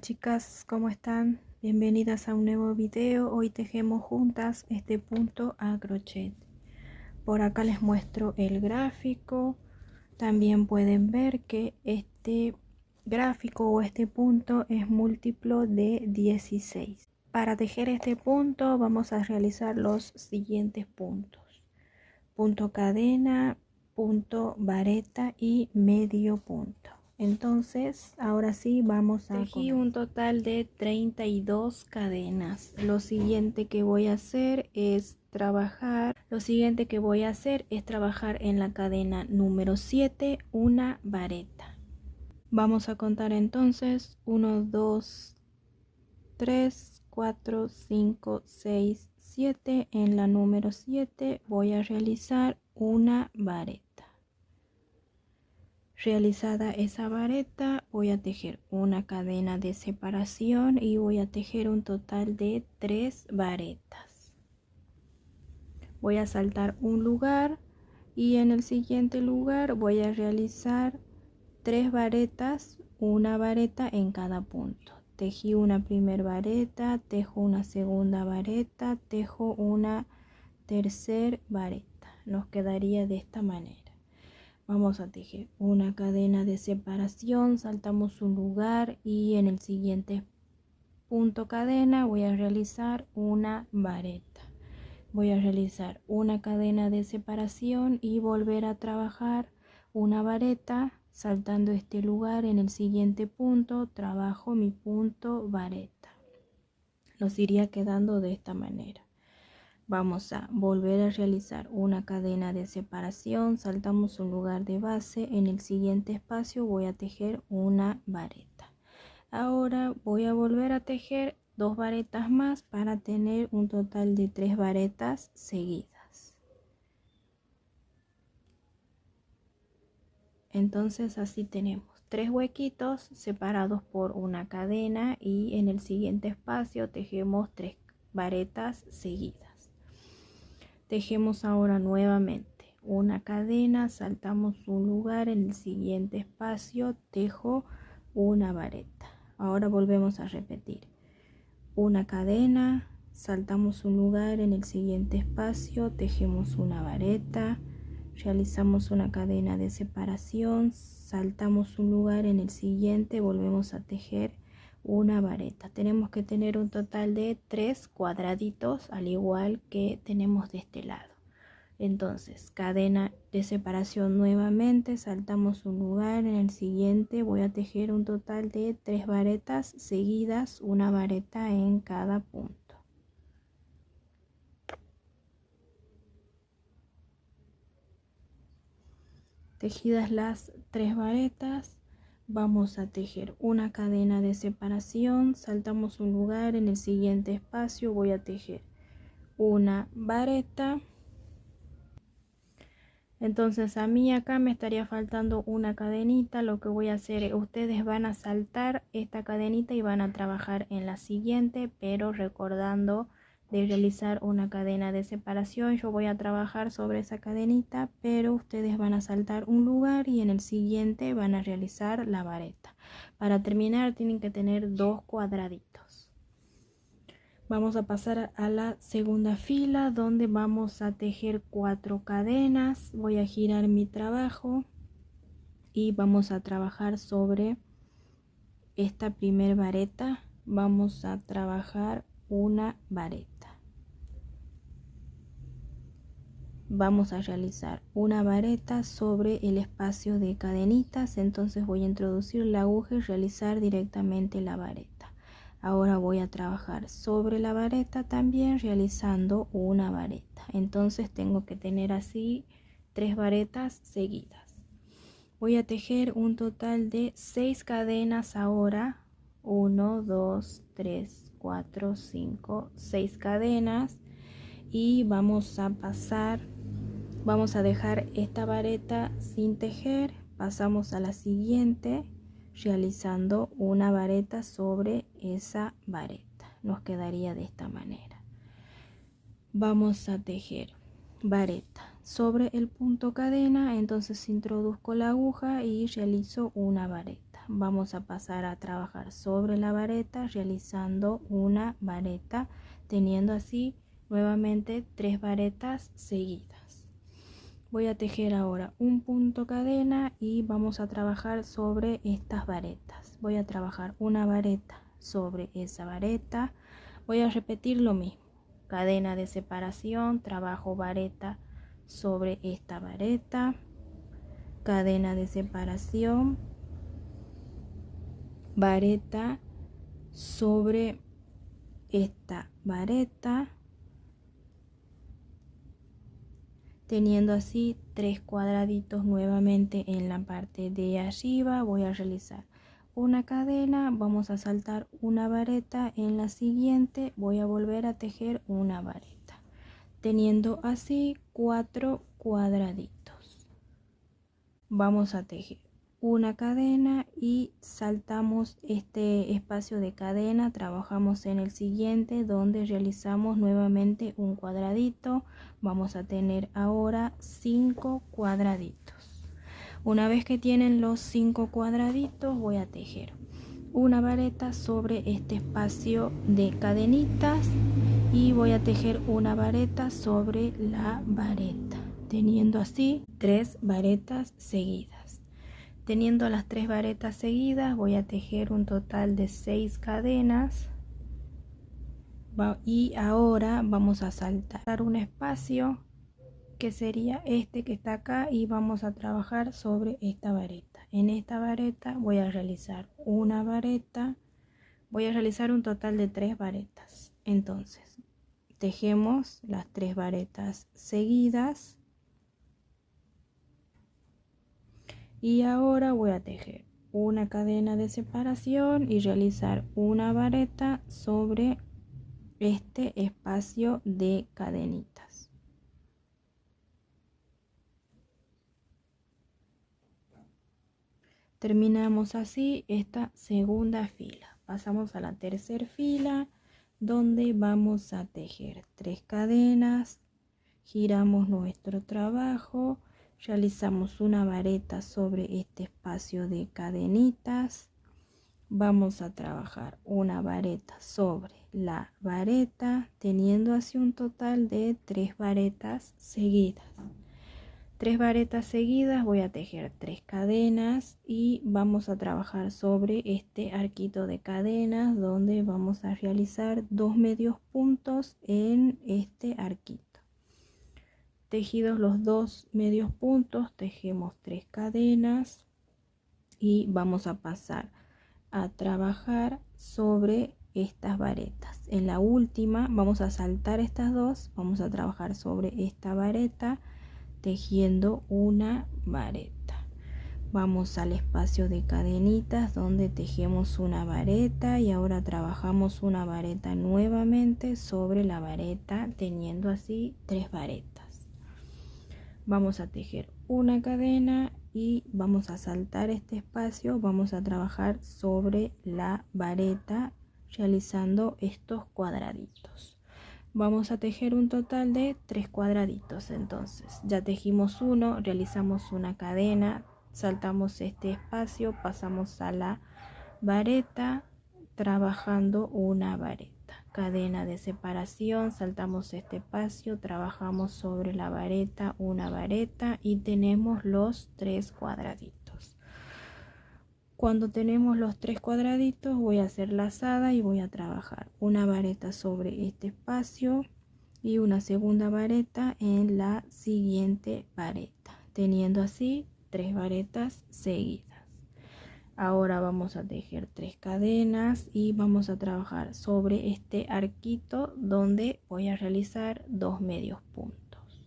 chicas, ¿cómo están? Bienvenidas a un nuevo video. Hoy tejemos juntas este punto a crochet. Por acá les muestro el gráfico. También pueden ver que este gráfico o este punto es múltiplo de 16. Para tejer este punto vamos a realizar los siguientes puntos: punto cadena, punto vareta y medio punto. Entonces ahora sí vamos a tejí un total de 32 cadenas. Lo siguiente que voy a hacer es trabajar en la cadena número 7 una vareta. Vamos a contar entonces 1 2 3 4 5 6 7. En la número 7 voy a realizar una vareta. Realizada esa vareta, voy a tejer una cadena de separación y voy a tejer un total de 3 varetas. Voy a saltar un lugar y en el siguiente lugar voy a realizar 3 varetas, una vareta en cada punto. Tejí una primera vareta, tejo una segunda vareta, tejo una tercera vareta. Nos quedaría de esta manera. Vamos a tejer una cadena de separación, saltamos un lugar y en el siguiente punto cadena voy a realizar una vareta. Voy a realizar una cadena de separación y volver a trabajar una vareta. Saltando este lugar, en el siguiente punto trabajo mi punto vareta. Nos iría quedando de esta manera. Vamos a volver a realizar una cadena de separación, saltamos un lugar de base, en el siguiente espacio voy a tejer una vareta. Ahora voy a volver a tejer 2 varetas más para tener un total de 3 varetas seguidas. Entonces así tenemos 3 huequitos separados por una cadena y en el siguiente espacio tejemos 3 varetas seguidas. Tejemos ahora nuevamente una cadena, saltamos un lugar, en el siguiente espacio tejo una vareta. Ahora volvemos a repetir una cadena, saltamos un lugar, en el siguiente espacio tejemos una vareta, realizamos una cadena de separación, saltamos un lugar, en el siguiente volvemos a tejer una vareta. Tenemos que tener un total de 3 cuadraditos al igual que tenemos de este lado. Entonces cadena de separación nuevamente, saltamos un lugar, en el siguiente voy a tejer un total de 3 varetas seguidas, una vareta en cada punto. Tejidas las 3 varetas, vamos a tejer una cadena de separación, saltamos un lugar, en el siguiente espacio voy a tejer una vareta. Entonces a mí acá me estaría faltando una cadenita. Lo que voy a hacer es, ustedes van a saltar esta cadenita y van a trabajar en la siguiente, pero recordando de realizar una cadena de separación. Yo voy a trabajar sobre esa cadenita, pero ustedes van a saltar un lugar y en el siguiente van a realizar la vareta. Para terminar tienen que tener 2 cuadraditos. Vamos a pasar a la segunda fila donde vamos a tejer 4 cadenas. Voy a girar mi trabajo y vamos a trabajar sobre esta primera vareta. Vamos a trabajar una vareta. Vamos a realizar una vareta sobre el espacio de cadenitas. Entonces voy a introducir la aguja y realizar directamente la vareta. Ahora voy a trabajar sobre la vareta también realizando una vareta. Entonces tengo que tener así 3 varetas seguidas. Voy a tejer un total de 6 cadenas ahora. 1, 2, 3, 4, 5, 6 cadenas. Y vamos a pasar, vamos a dejar esta vareta sin tejer. Pasamos a la siguiente realizando una vareta sobre esa vareta. Nos quedaría de esta manera. Vamos a tejer vareta sobre el punto cadena, entonces introduzco la aguja y realizo una vareta. vamos a pasar a trabajar sobre la vareta realizando una vareta, teniendo así nuevamente 3 varetas seguidas. Voy a tejer ahora un punto cadena y vamos a trabajar sobre estas varetas. Voy a trabajar una vareta sobre esa vareta. Voy a repetir lo mismo, cadena de separación, trabajo vareta sobre esta vareta, cadena de separación, vareta sobre esta vareta, teniendo así 3 cuadraditos nuevamente en la parte de arriba. Voy a realizar una cadena, vamos a saltar una vareta, en la siguiente voy a volver a tejer una vareta, teniendo así 4 cuadraditos. Vamos a tejer una cadena y saltamos este espacio de cadena, trabajamos en el siguiente donde realizamos nuevamente un cuadradito. Vamos a tener ahora 5 cuadraditos. Una vez que tienen los 5 cuadraditos, voy a tejer una vareta sobre este espacio de cadenitas y voy a tejer una vareta sobre la vareta, teniendo así 3 varetas seguidas. Teniendo las 3 varetas seguidas, voy a tejer un total de 6 cadenas. Y ahora vamos a saltar un espacio que sería este que está acá y vamos a trabajar sobre esta vareta. En esta vareta voy a realizar una vareta, voy a realizar un total de 3 varetas. Entonces tejemos las 3 varetas seguidas y ahora voy a tejer una cadena de separación y realizar una vareta sobre este espacio de cadenitas. Terminamos así esta segunda fila. Pasamos a la tercera fila donde vamos a tejer 3 cadenas, giramos nuestro trabajo, realizamos una vareta sobre este espacio de cadenitas, vamos a trabajar una vareta sobre la vareta, teniendo así un total de 3 varetas seguidas. 3 varetas seguidas, voy a tejer 3 cadenas y vamos a trabajar sobre este arquito de cadenas donde vamos a realizar 2 medios puntos en este arquito. Tejidos los 2 medios puntos, tejemos 3 cadenas y vamos a pasar a trabajar sobre estas varetas. En la última vamos a saltar estas dos, vamos a trabajar sobre esta vareta tejiendo una vareta. Vamos al espacio de cadenitas donde tejemos una vareta y ahora trabajamos una vareta nuevamente sobre la vareta, teniendo así 3 varetas. Vamos a tejer una cadena y vamos a saltar este espacio, vamos a trabajar sobre la vareta realizando estos cuadraditos. Vamos a tejer un total de 3 cuadraditos. Entonces ya tejimos uno, realizamos una cadena, saltamos este espacio, pasamos a la vareta trabajando una vareta, cadena de separación, saltamos este espacio, trabajamos sobre la vareta una vareta y tenemos los 3 cuadraditos. Cuando tenemos los 3 cuadraditos voy a hacer lazada y voy a trabajar una vareta sobre este espacio y una segunda vareta en la siguiente vareta, teniendo así 3 varetas seguidas. Ahora vamos a tejer 3 cadenas y vamos a trabajar sobre este arquito donde voy a realizar 2 medios puntos.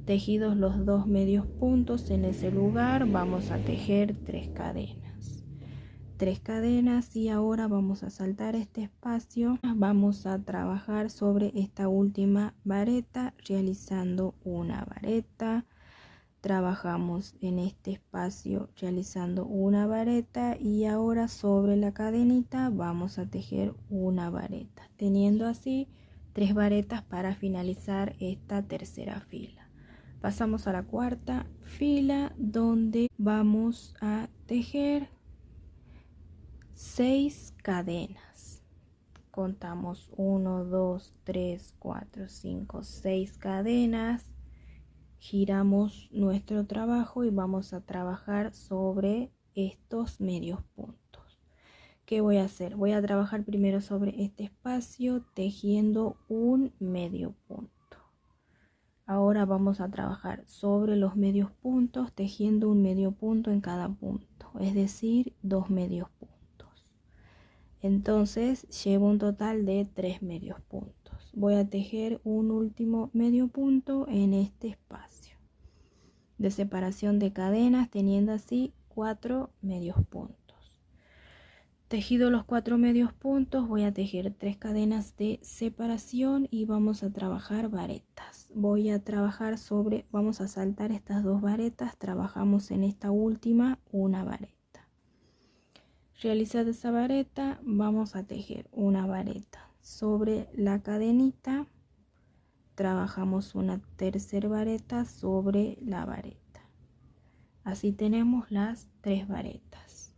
Tejidos los 2 medios puntos, en ese lugar vamos a tejer 3 cadenas. 3 cadenas y ahora vamos a saltar este espacio, vamos a trabajar sobre esta última vareta realizando una vareta, trabajamos en este espacio realizando una vareta y ahora sobre la cadenita vamos a tejer una vareta, teniendo así 3 varetas para finalizar esta tercera fila. Pasamos a la cuarta fila donde vamos a tejer 6 cadenas. Contamos 1, 2, 3, 4, 5, 6 cadenas. Giramos nuestro trabajo y vamos a trabajar sobre estos medios puntos. ¿Qué voy a hacer? Voy a trabajar primero sobre este espacio tejiendo un medio punto. Ahora vamos a trabajar sobre los medios puntos tejiendo un medio punto en cada punto, es decir, 2 medios puntos. Entonces llevo un total de 3 medios puntos. Voy a tejer un último medio punto en este espacio de separación de cadenas, teniendo así 4 medios puntos. Tejido los 4 medios puntos, voy a tejer 3 cadenas de separación y vamos a trabajar varetas. Voy a trabajar sobre, vamos a saltar estas 2 varetas, trabajamos en esta última una vareta. Realizada esa vareta, vamos a tejer una vareta sobre la cadenita, trabajamos una tercera vareta sobre la vareta. Así tenemos las 3 varetas.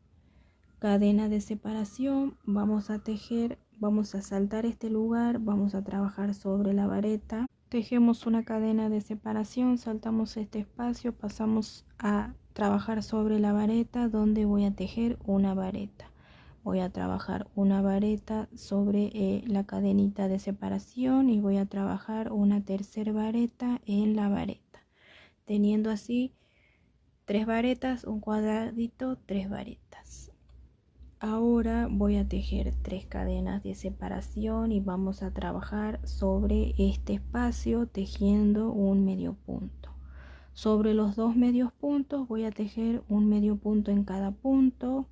Cadena de separación, vamos a tejer, vamos a saltar este lugar, vamos a trabajar sobre la vareta, tejemos una cadena de separación, saltamos este espacio, pasamos a trabajar sobre la vareta donde voy a tejer una vareta. Voy a trabajar una vareta sobre la cadenita de separación y voy a trabajar una tercera vareta en la vareta, teniendo así 3 varetas, un cuadradito, 3 varetas. Ahora voy a tejer 3 cadenas de separación y vamos a trabajar sobre este espacio tejiendo un medio punto. Sobre los 2 medios puntos voy a tejer un medio punto en cada punto.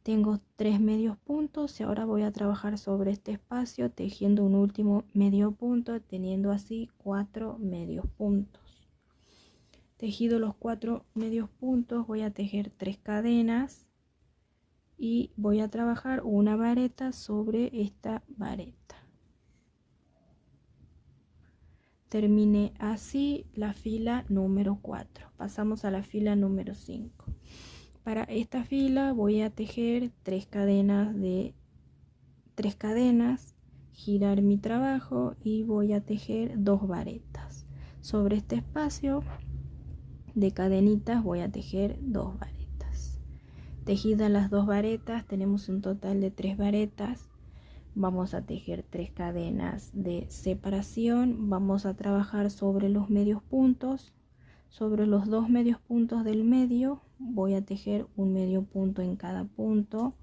Tengo 3 medios puntos y ahora voy a trabajar sobre este espacio tejiendo un último medio punto, teniendo así 4 medios puntos. Tejido los 4 medios puntos, voy a tejer 3 cadenas y voy a trabajar una vareta sobre esta vareta. Terminé así la fila número 4. Pasamos a la fila número 5. Para esta fila voy a tejer 3 cadenas de 3 cadenas, girar mi trabajo y voy a tejer 2 varetas. Sobre este espacio de cadenitas voy a tejer 2 varetas. Tejidas las 2 varetas, tenemos un total de 3 varetas. Vamos a tejer 3 cadenas de separación. Vamos a trabajar sobre los medios puntos. Sobre los 2 medios puntos del medio voy a tejer un medio punto en cada punto.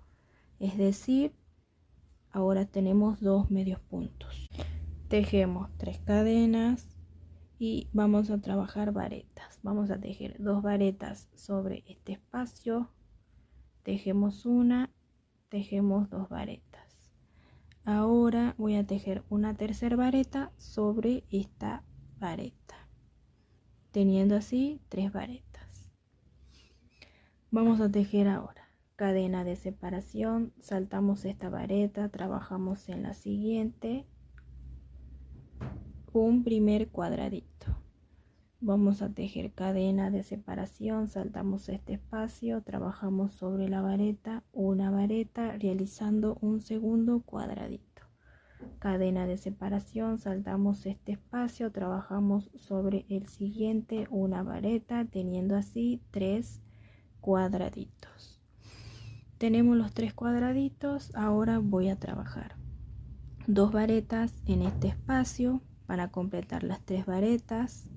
Es decir, ahora tenemos 2 medios puntos. Tejemos 3 cadenas y vamos a trabajar varetas. Vamos a tejer 2 varetas sobre este espacio. Tejemos una, tejemos 2 varetas. Ahora voy a tejer una tercera vareta sobre esta vareta, teniendo así 3 varetas. Vamos a tejer ahora cadena de separación, saltamos esta vareta, trabajamos en la siguiente, un primer cuadradito. Vamos a tejer cadena de separación, saltamos este espacio, trabajamos sobre la vareta, una vareta, realizando un segundo cuadradito. Cadena de separación, saltamos este espacio, trabajamos sobre el siguiente, una vareta, teniendo así 3 cuadraditos. Tenemos los 3 cuadraditos, ahora voy a trabajar 2 varetas en este espacio para completar las 3 varetas.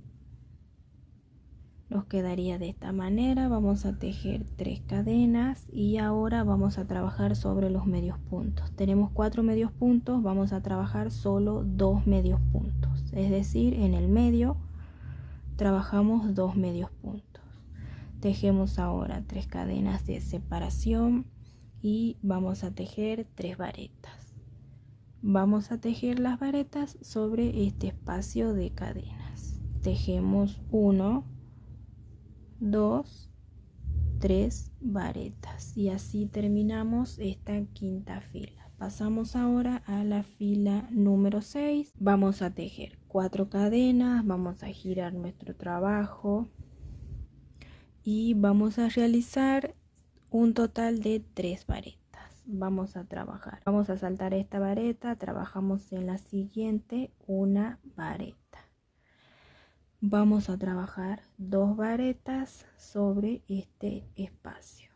Nos quedaría de esta manera. Vamos a tejer 3 cadenas y ahora vamos a trabajar sobre los medios puntos. Tenemos 4 medios puntos, vamos a trabajar solo 2 medios puntos, es decir, en el medio trabajamos 2 medios puntos. Tejemos ahora 3 cadenas de separación y vamos a tejer 3 varetas. Vamos a tejer las varetas sobre este espacio de cadenas. Tejemos 1, 2, 3 varetas y así terminamos esta quinta fila. Pasamos ahora a la fila número 6. Vamos a tejer 4 cadenas, vamos a girar nuestro trabajo y vamos a realizar un total de 3 varetas. vamos a trabajar. Vamos a saltar esta vareta, trabajamos en la siguiente una vareta. Vamos a trabajar 2 varetas sobre este espacio.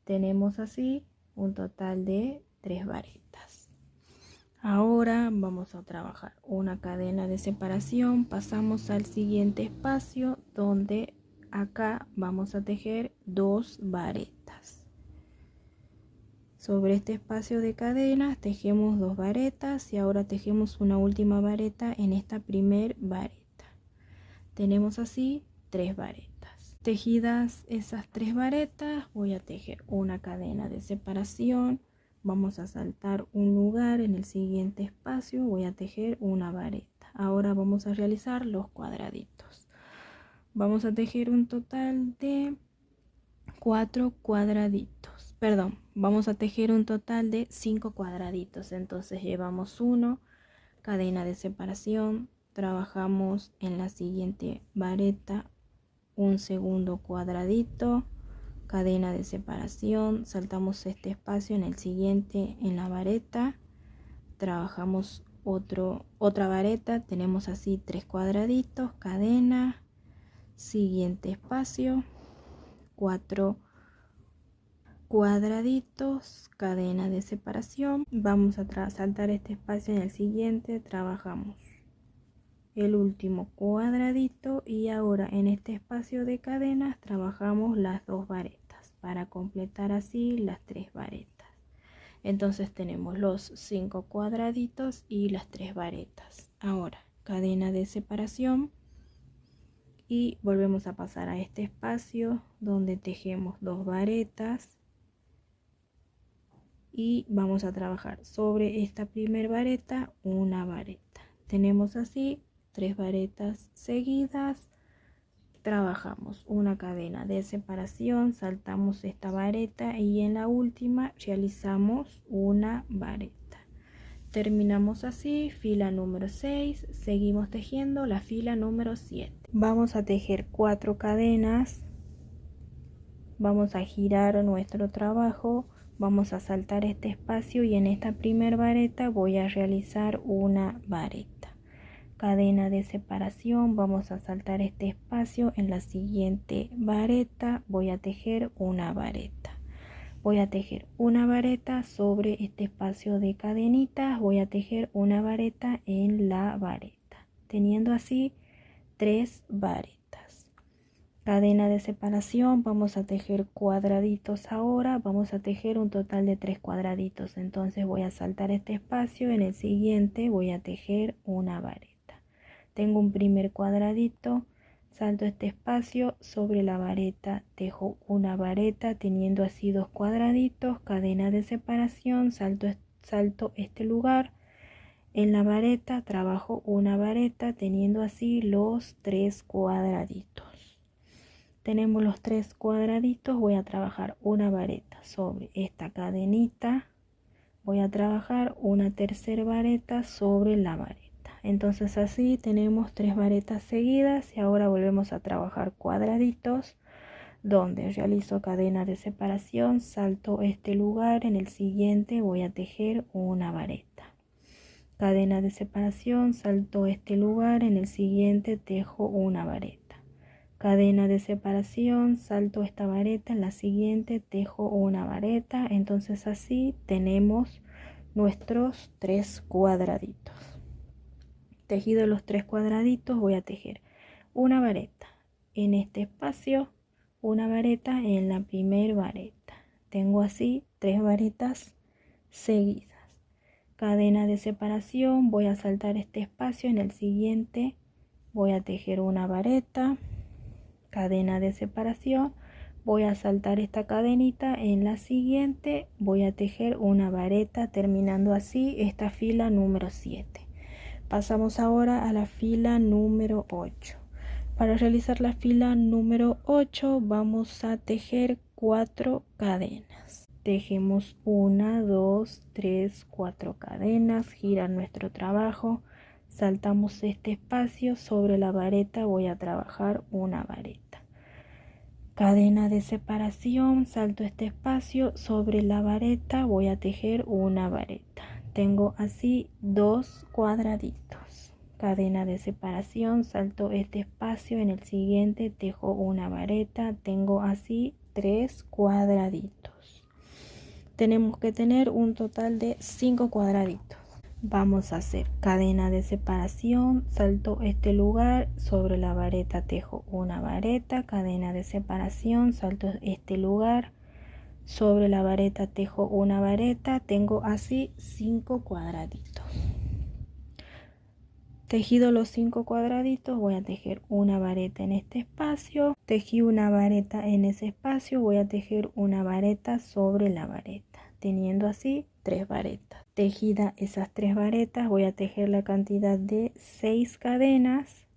Tenemos así un total de 3 varetas. Ahora vamos a trabajar una cadena de separación, pasamos al siguiente espacio donde acá vamos a tejer 2 varetas. Sobre este espacio de cadenas tejemos 2 varetas y ahora tejemos una última vareta en esta primer vareta. Tenemos así 3 varetas. Tejidas esas 3 varetas, voy a tejer una cadena de separación. Vamos a saltar un lugar en el siguiente espacio, voy a tejer una vareta. Ahora vamos a realizar los cuadraditos. Vamos a tejer un total de 4 cuadraditos. Perdón, vamos a tejer un total de 5 cuadraditos. Entonces llevamos 1, cadena de separación, trabajamos en la siguiente vareta un segundo cuadradito, cadena de separación, saltamos este espacio en el siguiente en la vareta, trabajamos otra vareta, tenemos así 3 cuadraditos, cadena, siguiente espacio, 4 cuadraditos, cadena de separación, vamos a saltar este espacio en el siguiente, trabajamos el último cuadradito y ahora en este espacio de cadenas trabajamos las 2 varetas para completar así las 3 varetas. Entonces tenemos los 5 cuadraditos y las 3 varetas. Ahora cadena de separación y volvemos a pasar a este espacio donde tejemos 2 varetas y vamos a trabajar sobre esta primera vareta una vareta. Tenemos así 3 varetas seguidas, trabajamos una cadena de separación, saltamos esta vareta y en la última realizamos una vareta. Terminamos así fila número 6, seguimos tejiendo la fila número 7. Vamos a tejer 4 cadenas, vamos a girar nuestro trabajo, vamos a saltar este espacio y en esta primera vareta voy a realizar una vareta. Cadena de separación, vamos a saltar este espacio en la siguiente vareta, voy a tejer una vareta. Voy a tejer una vareta sobre este espacio de cadenitas, voy a tejer una vareta en la vareta, teniendo así 3 varetas. Cadena de separación, vamos a tejer cuadraditos ahora, vamos a tejer un total de 3 cuadraditos, entonces voy a saltar este espacio, en el siguiente voy a tejer una vareta. Tengo un primer cuadradito, salto este espacio, sobre la vareta tejo una vareta, teniendo así 2 cuadraditos, cadena de separación, salto este lugar, en la vareta trabajo una vareta, teniendo así los 3 cuadraditos. Tenemos los 3 cuadraditos, voy a trabajar una vareta sobre esta cadenita, voy a trabajar una tercera vareta sobre la vareta. Entonces así tenemos 3 varetas seguidas y ahora volvemos a trabajar cuadraditos donde realizo cadena de separación, salto este lugar, en el siguiente voy a tejer una vareta. Cadena de separación, salto este lugar, en el siguiente tejo una vareta. Cadena de separación, salto esta vareta, en la siguiente tejo una vareta. Entonces así tenemos nuestros 3 cuadraditos. Tejido los 3 cuadraditos, voy a tejer una vareta en este espacio, una vareta en la primera vareta. Tengo así 3 varetas seguidas. Cadena de separación, voy a saltar este espacio, en el siguiente voy a tejer una vareta. Cadena de separación, voy a saltar esta cadenita, en la siguiente voy a tejer una vareta, terminando así esta fila número 7. Pasamos ahora a la fila número 8. Para realizar la fila número 8 vamos a tejer 4 cadenas. Tejemos 1, 2, 3, 4 cadenas, gira nuestro trabajo, saltamos este espacio, sobre la vareta voy a trabajar una vareta. cadena de separación, salto este espacio, sobre la vareta voy a tejer una vareta. Tengo así 2 cuadraditos. Cadena de separación, salto este espacio, en el siguiente tejo una vareta, tengo así 3 cuadraditos. Tenemos que tener un total de 5 cuadraditos. Vamos a hacer cadena de separación, salto este lugar, sobre la vareta tejo una vareta, cadena de separación, salto este lugar, sobre la vareta tejo una vareta, tengo así 5 cuadraditos. Tejido los 5 cuadraditos, voy a tejer una vareta en este espacio, tejí una vareta en ese espacio, voy a tejer una vareta sobre la vareta, teniendo así 3 varetas. Tejida esas 3 varetas, voy a tejer la cantidad de 6 cadenas.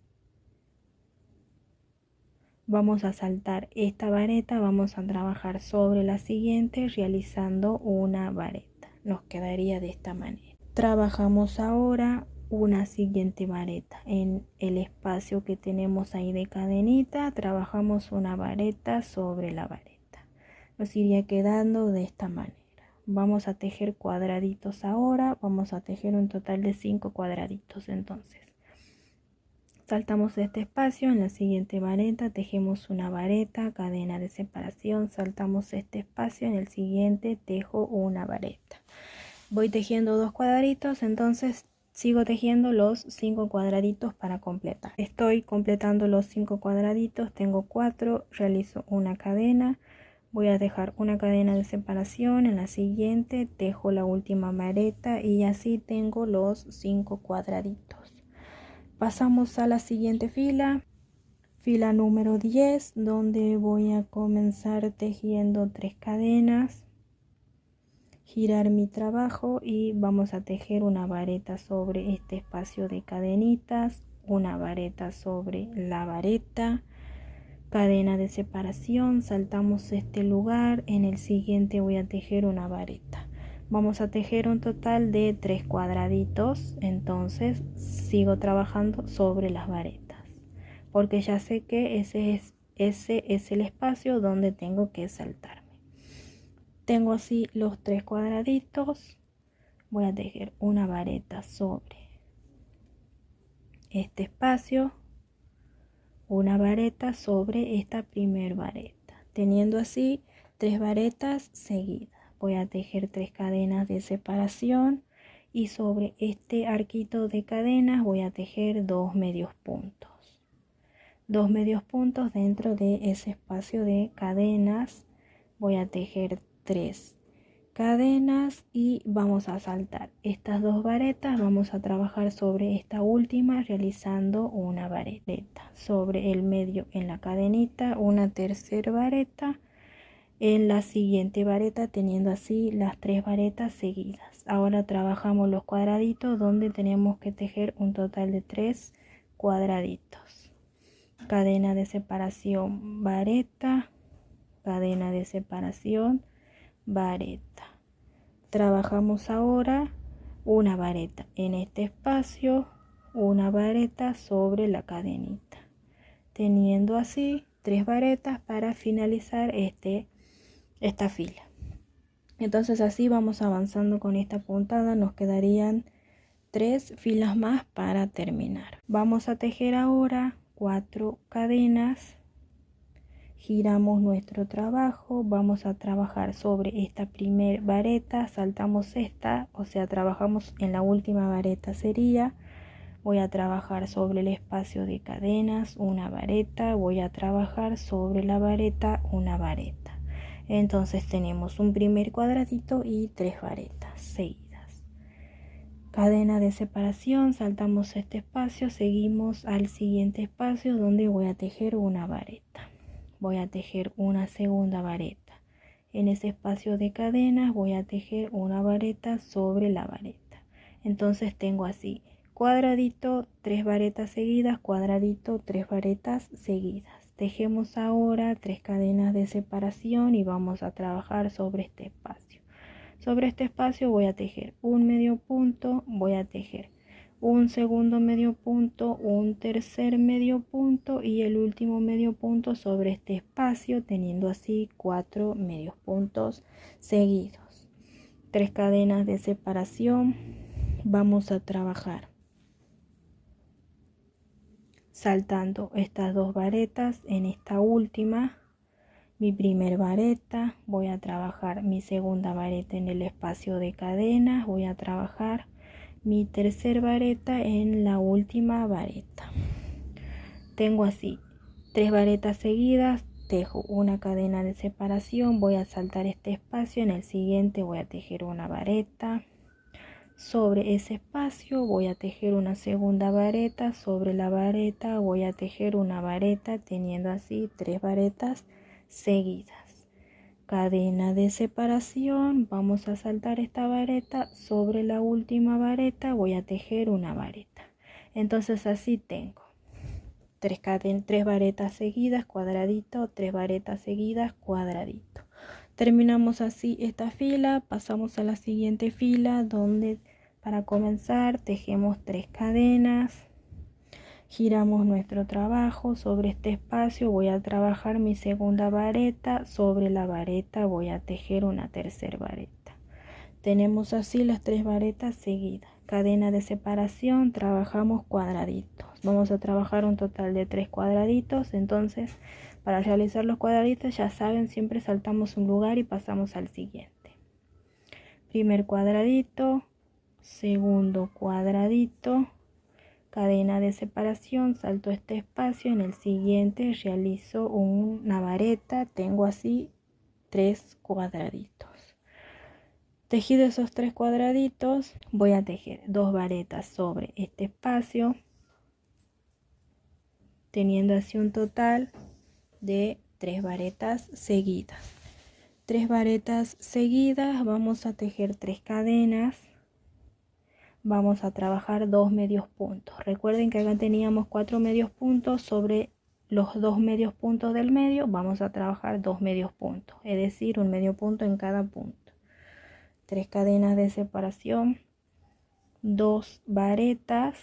Vamos a saltar esta vareta, vamos a trabajar sobre la siguiente realizando una vareta. Nos quedaría de esta manera. Trabajamos ahora una siguiente vareta en el espacio que tenemos ahí de cadenita, trabajamos una vareta sobre la vareta. Nos iría quedando de esta manera. Vamos a tejer cuadraditos ahora, vamos a tejer un total de 5 cuadraditos. Entonces saltamos este espacio, en la siguiente vareta tejemos una vareta, cadena de separación, saltamos este espacio, en el siguiente tejo una vareta. Voy tejiendo 2 cuadraditos, entonces sigo tejiendo los 5 cuadraditos para completar. Estoy completando los 5 cuadraditos, tengo 4, realizo una cadena. Voy a dejar una cadena de separación, en la siguiente tejo la última vareta y así tengo los 5 cuadraditos. Pasamos a la siguiente fila, fila número 10, donde voy a comenzar tejiendo 3 cadenas, girar mi trabajo y vamos a tejer una vareta sobre este espacio de cadenitas, una vareta sobre la vareta, cadena de separación, saltamos este lugar, en el siguiente voy a tejer una vareta. Vamos a tejer un total de 3 cuadraditos, entonces sigo trabajando sobre las varetas, porque ya sé que ese es el espacio donde tengo que saltarme. Tengo así los 3 cuadraditos, voy a tejer una vareta sobre este espacio, una vareta sobre esta primer vareta, teniendo así 3 varetas seguidas. Voy a tejer 3 cadenas de separación y sobre este arquito de cadenas voy a tejer 2 medios puntos. 2 medios puntos dentro de ese espacio de cadenas. Voy a tejer 3 cadenas y vamos a saltar estas 2 varetas, vamos a trabajar sobre esta última realizando una vareta sobre el medio en la cadenita, una tercera vareta en la siguiente vareta, teniendo así las 3 varetas seguidas. Ahora trabajamos los cuadraditos donde tenemos que tejer un total de 3 cuadraditos. Cadena de separación, vareta, cadena de separación, vareta. Trabajamos ahora una vareta en este espacio, una vareta sobre la cadenita, teniendo así 3 varetas para finalizar esta fila. Entonces así vamos avanzando con esta puntada, nos quedarían 3 filas más para terminar. Vamos a tejer ahora 4 cadenas. Giramos nuestro trabajo, vamos a trabajar sobre esta primer vareta, saltamos esta, o sea, trabajamos en la última vareta sería, voy a trabajar sobre el espacio de cadenas, una vareta, voy a trabajar sobre la vareta, una vareta. Entonces tenemos un primer cuadradito y 3 varetas seguidas. Cadena de separación, saltamos este espacio, seguimos al siguiente espacio donde voy a tejer una vareta. Voy a tejer una segunda vareta. En ese espacio de cadenas voy a tejer una vareta sobre la vareta. Entonces tengo así cuadradito, 3 varetas seguidas, cuadradito, 3 varetas seguidas. Tejemos ahora 3 cadenas de separación y vamos a trabajar sobre este espacio. Sobre este espacio voy a tejer un medio punto, voy a tejer un segundo medio punto, un tercer medio punto y el último medio punto sobre este espacio, teniendo así 4 medios puntos seguidos. 3 cadenas de separación. Vamos a trabajar saltando estas 2 varetas en esta última. Mi primer vareta, voy a trabajar mi segunda vareta en el espacio de cadenas, voy a trabajar mi tercer vareta en la última vareta. Tengo así 3 varetas seguidas, tejo una cadena de separación, voy a saltar este espacio, en el siguiente voy a tejer una vareta. Sobre ese espacio voy a tejer una segunda vareta, sobre la vareta voy a tejer una vareta, teniendo así 3 varetas seguidas. Cadena de separación, vamos a saltar esta vareta, sobre la última vareta voy a tejer una vareta. Entonces así tengo 3 varetas seguidas, cuadradito, 3 varetas seguidas, cuadradito. Terminamos así esta fila, pasamos a la siguiente fila donde para comenzar tejemos 3 cadenas. Giramos nuestro trabajo, sobre este espacio voy a trabajar mi segunda vareta, sobre la vareta voy a tejer una tercera vareta. Tenemos así las 3 varetas seguidas. Cadena de separación, trabajamos cuadraditos. Vamos a trabajar un total de 3 cuadraditos, entonces para realizar los cuadraditos ya saben, siempre saltamos un lugar y pasamos al siguiente. Primer cuadradito, segundo cuadradito, cadena de separación, salto este espacio, en el siguiente realizo una vareta, tengo así 3 cuadraditos. Tejido esos 3 cuadraditos, voy a tejer 2 varetas sobre este espacio, teniendo así un total de 3 varetas seguidas. 3 varetas seguidas, vamos a tejer 3 cadenas. Vamos a trabajar 2 medios puntos. Recuerden que acá teníamos 4 medios puntos, sobre los 2 medios puntos del medio vamos a trabajar 2 medios puntos, es decir, un medio punto en cada punto. 3 cadenas de separación, 2 varetas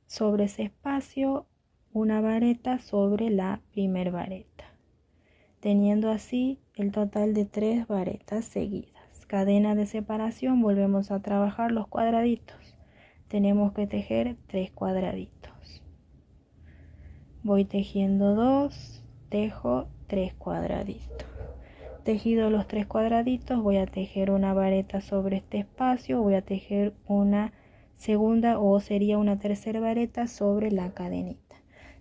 sobre ese espacio, una vareta sobre la primer vareta, teniendo así el total de 3 varetas seguidas. Cadena de separación, volvemos a trabajar los cuadraditos, tenemos que tejer 3 cuadraditos, voy tejiendo 2, tejo 3 cuadraditos. Tejido los 3 cuadraditos, voy a tejer una vareta sobre este espacio, voy a tejer una segunda o sería una tercera vareta sobre la cadenita.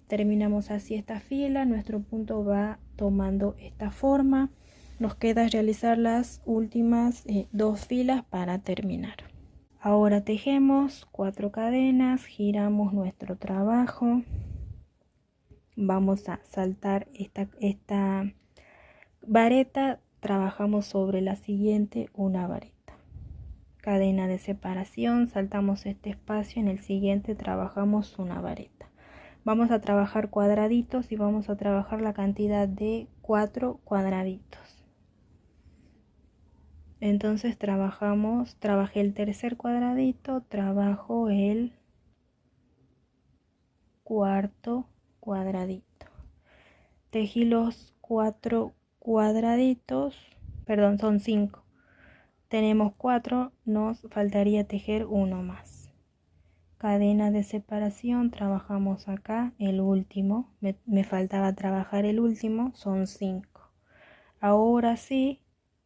Terminamos así esta fila, nuestro punto va tomando esta forma. Nos queda realizar las últimas 2 filas para terminar. Ahora tejemos 4 cadenas, giramos nuestro trabajo. Vamos a saltar esta vareta, trabajamos sobre la siguiente una vareta. Cadena de separación, saltamos este espacio, en el siguiente trabajamos una vareta. Vamos a trabajar cuadraditos y vamos a trabajar la cantidad de 4 cuadraditos. Entonces trabajé el tercer cuadradito, trabajo el cuarto cuadradito. Tejí los 4 cuadraditos, perdón, son 5. Tenemos 4, nos faltaría tejer uno más. Cadena de separación, trabajamos acá el último, me faltaba trabajar el último, son 5. Ahora sí,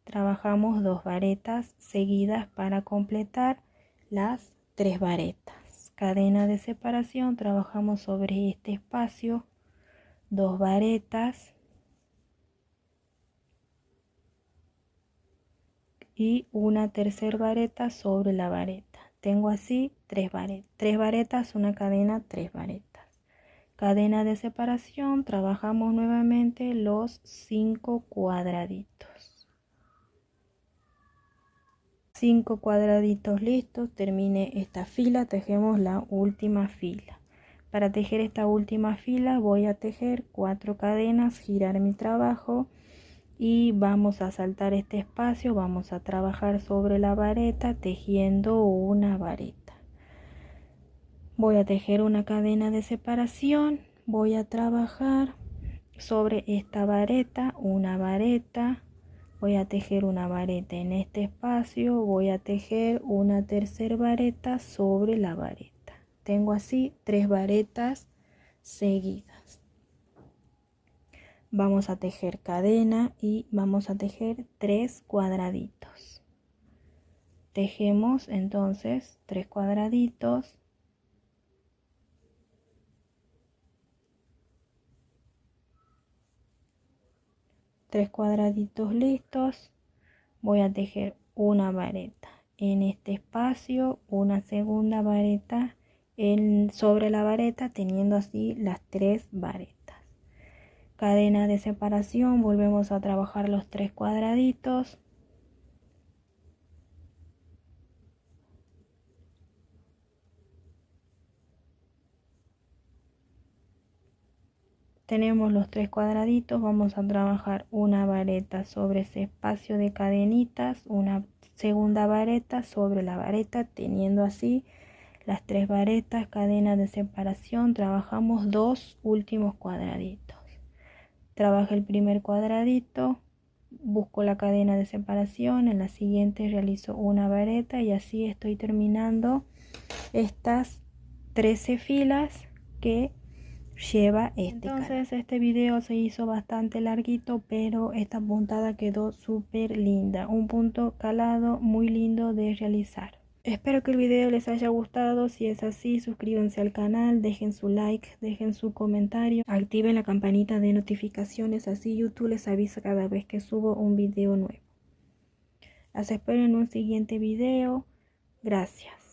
trabajamos 2 varetas seguidas para completar las 3 varetas. Cadena de separación, trabajamos sobre este espacio 2 varetas y una tercera vareta sobre la vareta. Tengo así 3 varetas, una cadena, 3 varetas. Cadena de separación, trabajamos nuevamente los 5 cuadraditos. 5 cuadraditos listos, terminé esta fila, tejemos la última fila. Para tejer esta última fila voy a tejer 4 cadenas, girar mi trabajo y vamos a saltar este espacio, vamos a trabajar sobre la vareta tejiendo una vareta. Voy a tejer una cadena de separación, voy a trabajar sobre esta vareta, una vareta, voy a tejer una vareta en este espacio, voy a tejer una tercera vareta sobre la vareta. Tengo así 3 varetas seguidas. Vamos a tejer cadena y vamos a tejer 3 cuadraditos. Tejemos entonces 3 cuadraditos. Tres cuadraditos listos. Voy a tejer una vareta en este espacio, una segunda vareta sobre la vareta, teniendo así las 3 varetas. Cadena de separación, volvemos a trabajar los 3 cuadraditos. Tenemos los 3 cuadraditos, vamos a trabajar una vareta sobre ese espacio de cadenitas, una segunda vareta sobre la vareta, teniendo así las 3 varetas, cadena de separación. Trabajamos 2 últimos cuadraditos. Trabajo el primer cuadradito, busco la cadena de separación, en la siguiente realizo una vareta y así estoy terminando estas 13 filas que lleva Entonces este video se hizo bastante larguito, pero esta puntada quedó súper linda, un punto calado muy lindo de realizar. Espero que el video les haya gustado. Si es así, suscríbanse al canal, dejen su like, dejen su comentario, activen la campanita de notificaciones, así YouTube les avisa cada vez que subo un video nuevo. Las espero en un siguiente video. Gracias.